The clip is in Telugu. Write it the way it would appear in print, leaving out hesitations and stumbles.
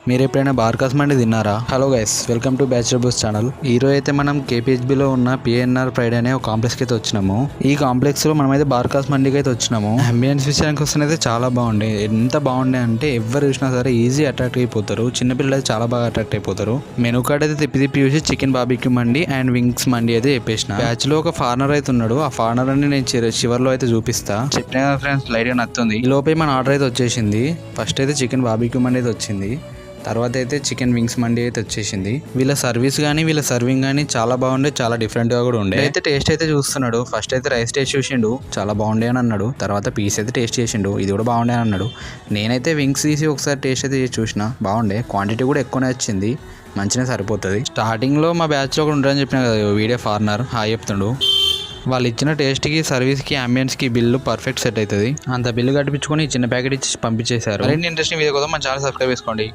మీరు ఎప్పుడైనా బార్కాస్ మండి తిన్నారా? Hello guys, welcome to bachelor booze channel. ఈరోజు అయితే మనం కేపీహెచ్బిలో ఉన్న పిఎన్ఆర్ ప్రైడ్ అనే ఒక కాంప్లెక్స్కి అయితే వచ్చినాము. ఈ కాంప్లెక్స్లో మనమైతే బార్కాస్ మండికి అయితే వచ్చినాము. అంబియన్స్ విషయానికి వస్తే అయితే చాలా బాగుండే. ఎంత బాగుండే అంటే ఎవరు చూసినా సరే ఈజీ అట్రాక్ట్ అయిపోతారు. చిన్నపిల్లలు అయితే చాలా బాగా అట్రాక్ట్ అయిపోతారు. మెనూ కార్డ్ అయితే తిప్పి చూసి chicken barbecue mandi and wings mandi అయితే చెప్పేసిన. బ్యాచ్ లో ఒక ఫార్నర్ అయితే ఉన్నాడు. ఆ ఫార్నర్ అని నేను చివర్లో అయితే చూపిస్తా. చెప్పిన ఫ్రెండ్స్ లైట్ గా నచ్చుతుంది. ఈ లోపే మన ఆర్డర్ అయితే వచ్చేసింది. ఫస్ట్ అయితే చికెన్ బార్బిక్యూ మండి అయితే వచ్చింది. తర్వాత అయితే చికెన్ వింగ్స్ మండి అయితే వచ్చేసింది. వీళ్ళ సర్వీస్ కానీ వీళ్ళ సర్వింగ్ కానీ చాలా బాగుండే, చాలా డిఫరెంట్ గా కూడా ఉండే. అయితే టేస్ట్ అయితే చూస్తున్నాడు. ఫస్ట్ అయితే రైస్ టేస్ట్ చూసిండు, చాలా బాగుండే అని అన్నాడు. తర్వాత పీస్ అయితే టేస్ట్ చేసిండు, ఇది కూడా బాగుండే అని అన్నాడు. నేనైతే వింగ్స్ తీసి ఒకసారి టేస్ట్ అయితే చేసి చూసిన, బాగుండే. క్వాంటిటీ కూడా ఎక్కువనే వచ్చింది, మంచిగా సరిపోతుంది. స్టార్టింగ్ లో మా బ్యాచ్ లో కూడా ఉంటారని చెప్పిన కదా వీడియో ఫార్నర్ హాయ్ చెప్తుండు. వాళ్ళు ఇచ్చిన టేస్ట్కి, సర్వీస్కి, అంబియన్స్కి బిల్లు పర్ఫెక్ట్ సెట్ అవుతుంది. అంత బిల్లు కట్టించుకొని చిన్న ప్యాకెట్ ఇచ్చి పంపించేశారు. మరిన్ని ఇంట్రెస్టింగ్ వీడియో కోసం మన ఛానల్ సబ్స్క్రైబ్ చేసుకోండి.